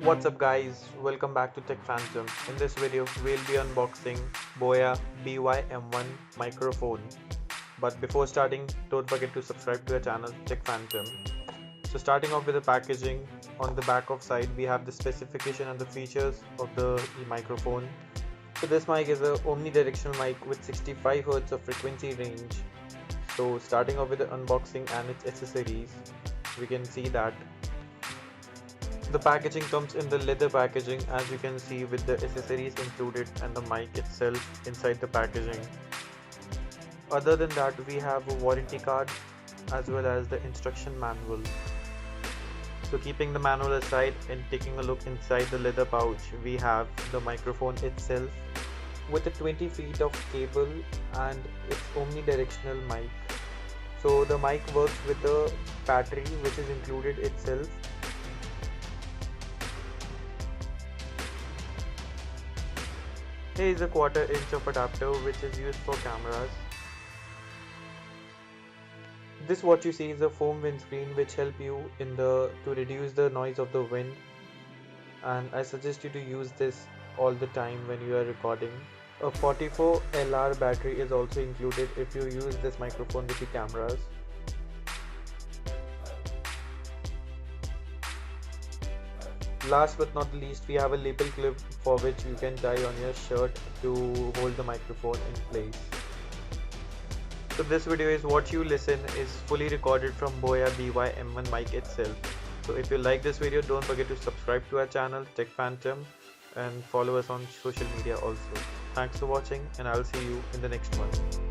What's up guys, welcome back to Tech Phantom. In this video we'll be unboxing Boya Bym1 microphone. But before starting, don't forget to subscribe to our channel Tech Phantom. So starting off with the packaging, on the back of side we have the specification and the features of the microphone. So this mic is a omnidirectional mic with 65 Hz of frequency range. So starting off with the unboxing and its accessories, we can see that the packaging comes in the leather packaging, as you can see, with the accessories included and the mic itself inside the packaging. Other than that, we have a warranty card as well as the instruction manual. So keeping the manual aside and taking a look inside the leather pouch, we have the microphone itself with a 20 feet of cable and its omnidirectional mic. So the mic works with the battery which is included itself. Here is a 1/4 inch of adapter which is used for cameras. This what you see is a foam windscreen which help you to reduce the noise of the wind, and I suggest you to use this all the time when you are recording. A 44 LR battery is also included if you use this microphone with the cameras. Last but not least, we have a lapel clip for which you can tie on your shirt to hold the microphone in place. So this video is what you listen is fully recorded from Boya Bym1 mic itself. So if you like this video, don't forget to subscribe to our channel Tech Phantom and follow us on social media also. Thanks for watching, and I'll see you in the next one.